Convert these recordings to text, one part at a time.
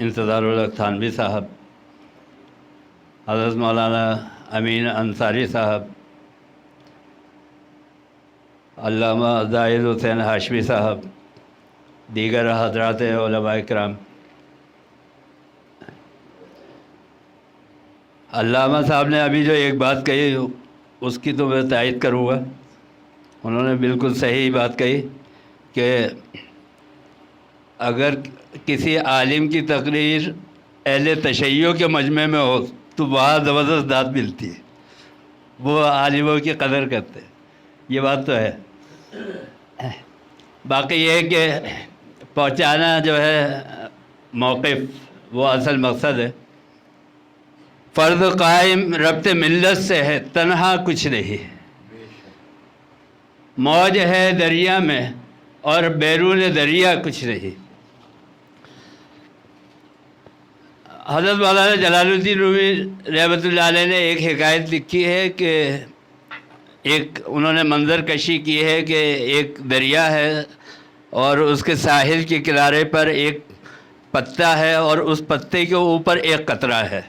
انتظار الحق تھانوی صاحب، حضرت مولانا امین انصاری صاحب، علامہ زاہد حسین ہاشمی صاحب، دیگر حضرات علماء کرام۔ علامہ صاحب نے ابھی جو ایک بات کہی اس کی تو میں تائید کروں گا۔ انہوں نے بالکل صحیح بات کہی کہ اگر کسی عالم کی تقریر اہل تشیع کے مجمع میں ہو تو بہت زبردست داد ملتی ہے، وہ عالموں کی قدر کرتے ہیں، یہ بات تو ہے۔ باقی یہ ہے کہ پہنچانا جو ہے موقف وہ اصل مقصد ہے۔ فرض قائم ربط ملت سے ہے، تنہا کچھ نہیں، موج ہے دریا میں اور بیرون دریا کچھ نہیں۔ حضرت مولانا جلال الدین رومی رحمۃ اللہ علیہ نے ایک حکایت لکھی ہے کہ انہوں نے منظر کشی کی ہے کہ ایک دریا ہے اور اس کے ساحل کے کنارے پر ایک پتا ہے اور اس پتے کے اوپر ایک قطرہ ہے۔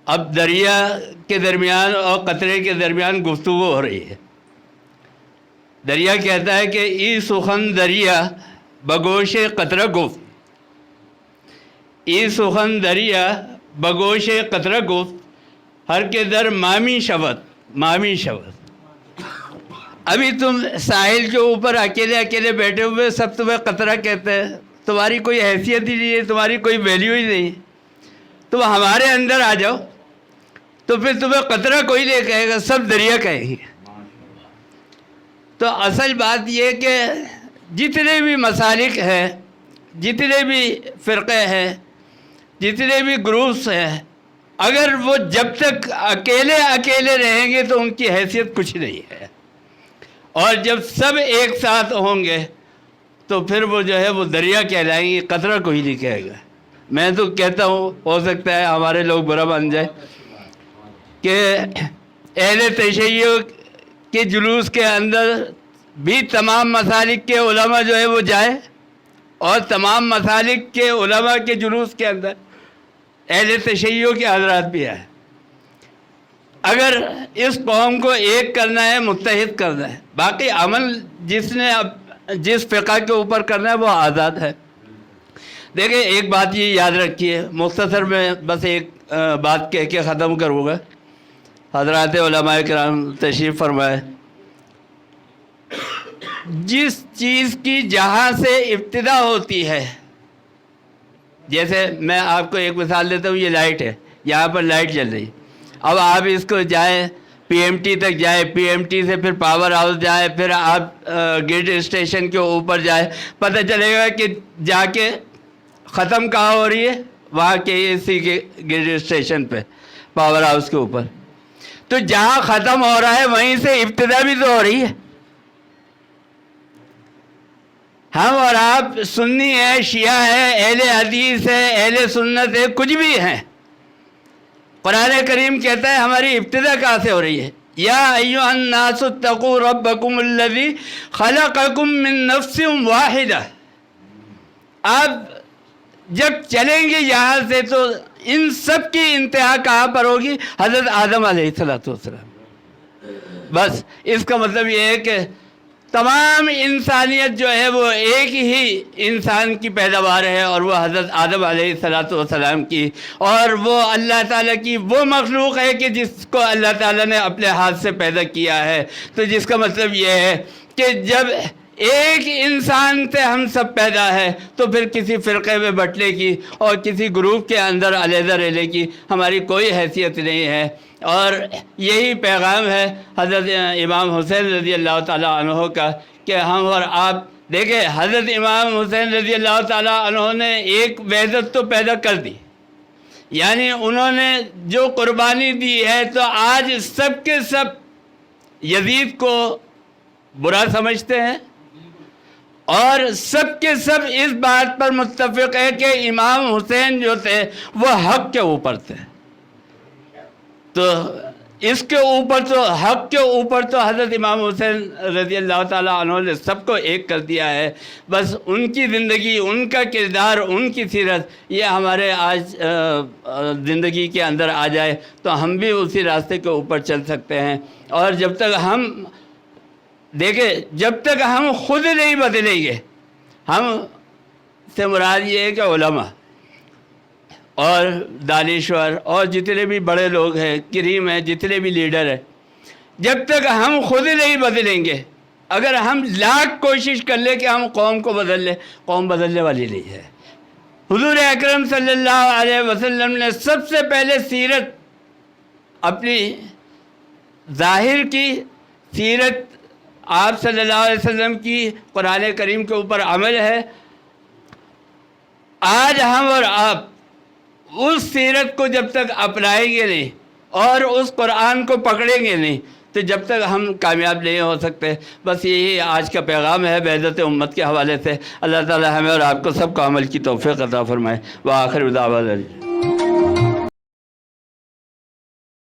اب دریا کے درمیان اور قطرے کے درمیان گفتگو ہو رہی ہے۔ دریا کہتا ہے کہ ای سخن دریا بگوش قطرہ گفت، ای سخن دریا بگوش قطرہ گفت، ہر کے در مامی شود مامی شود۔ ابھی تم ساحل کے اوپر اکیلے اکیلے بیٹھے ہوئے، سب تمہیں قطرہ کہتے ہیں، تمہاری کوئی حیثیت ہی نہیں ہے، تمہاری کوئی ویلیو ہی نہیں، تم ہمارے اندر آ جاؤ تو پھر تمہیں قطرہ کوئی نہیں کہے گا، سب دریا کہے گی۔ تو اصل بات یہ کہ جتنے بھی مسالک ہیں، جتنے بھی فرقے ہیں، جتنے بھی گروپس ہیں، اگر وہ جب تک اکیلے اکیلے رہیں گے تو ان کی حیثیت کچھ نہیں ہے، اور جب سب ایک ساتھ ہوں گے تو پھر وہ جو ہے وہ دریا کہلائیں گے، قطرہ کوئی نہیں کہے گا۔ میں تو کہتا ہوں، ہو سکتا ہے ہمارے لوگ برا مان جائے، کہ اہل تشیع کے جلوس کے اندر بھی تمام مسالک کے علماء جو ہے وہ جائے، اور تمام مسالک کے علماء کے جلوس کے اندر اہل تشیع کے حضرات بھی آئے۔ اگر اس قوم کو ایک کرنا ہے، متحد کرنا ہے، باقی عمل جس فقہ کے اوپر کرنا ہے وہ آزاد ہے۔ دیکھیں ایک بات یہ یاد رکھیے، مختصر میں بس ایک بات کہہ کے ختم کروں گا۔ حضرات علماء کرام تشریف فرمائے، جس چیز کی جہاں سے ابتدا ہوتی ہے، جیسے میں آپ کو ایک مثال دیتا ہوں، یہ لائٹ ہے، یہاں پر لائٹ جل رہی، اب آپ اس کو جائیں پی ایم ٹی تک جائیں، پی ایم ٹی سے پھر پاور ہاؤس جائیں، پھر آپ گریڈ اسٹیشن کے اوپر جائیں، پتہ چلے گا کہ جا کے ختم کہاں ہو رہی ہے، وہاں کے اسی کے گریڈ اسٹیشن پہ، پاور ہاؤس کے اوپر۔ تو جہاں ختم ہو رہا ہے وہیں سے ابتدا بھی تو ہو رہی ہے۔ ہم اور آپ سنی ہے، شیعہ ہے، اہل حدیث ہے، اہل سنت ہے، کچھ بھی ہیں، قرآن کریم کہتا ہے ہماری ابتدا کہاں سے ہو رہی ہے؟ یا ایھا الناس اتقوا ربکم الذی خلقکم من نفس واحدہ۔ آپ جب چلیں گے یہاں سے تو ان سب کی انتہا کہاں پر ہوگی؟ حضرت آدم علیہ السلام۔ بس اس کا مطلب یہ ہے کہ تمام انسانیت جو ہے وہ ایک ہی انسان کی پیداوار ہے، اور وہ حضرت آدم علیہ السلام کی، اور وہ اللہ تعالیٰ کی وہ مخلوق ہے کہ جس کو اللہ تعالیٰ نے اپنے ہاتھ سے پیدا کیا ہے۔ تو جس کا مطلب یہ ہے کہ جب ایک انسان سے ہم سب پیدا ہے تو پھر کسی فرقے میں بٹنے کی اور کسی گروپ کے اندر علیحدہ رہنے کی ہماری کوئی حیثیت نہیں ہے۔ اور یہی پیغام ہے حضرت امام حسین رضی اللہ تعالیٰ عنہ کا، کہ ہم اور آپ دیکھیں، حضرت امام حسین رضی اللہ تعالیٰ عنہ نے ایک وحدت تو پیدا کر دی، یعنی انہوں نے جو قربانی دی ہے، تو آج سب کے سب یزید کو برا سمجھتے ہیں، اور سب کے سب اس بات پر متفق ہے کہ امام حسین جو تھے وہ حق کے اوپر تھے۔ تو اس کے اوپر تو حق کے اوپر تو حضرت امام حسین رضی اللہ تعالیٰ عنہ نے سب کو ایک کر دیا ہے. بس ان کی زندگی، ان کا کردار، ان کی سیرت یہ ہمارے آج زندگی کے اندر آ جائے تو ہم بھی اسی راستے کے اوپر چل سکتے ہیں. اور جب تک ہم دیکھیں، جب تک ہم خود نہیں بدلیں گے، ہم سے مراد یہ ہے کہ علماء اور دانشور اور جتنے بھی بڑے لوگ ہیں، کریم ہیں، جتنے بھی لیڈر ہیں، جب تک ہم خود نہیں بدلیں گے، اگر ہم لاکھ کوشش کر لیں کہ ہم قوم کو بدل لیں، قوم بدلنے والی نہیں ہے. حضور اکرم صلی اللہ علیہ وسلم نے سب سے پہلے سیرت اپنی ظاہر کی، سیرت آپ صلی اللہ علیہ وسلم کی قرآن کریم کے اوپر عمل ہے. آج ہم اور آپ اس سیرت کو جب تک اپنائیں گے نہیں اور اس قرآن کو پکڑیں گے نہیں تو جب تک ہم کامیاب نہیں ہو سکتے. بس یہی آج کا پیغام ہے بعثت امت کے حوالے سے. اللہ تعالی ہمیں اور آپ کو سب کو عمل کی توفیق عطا فرمائے. وآخر دعوانا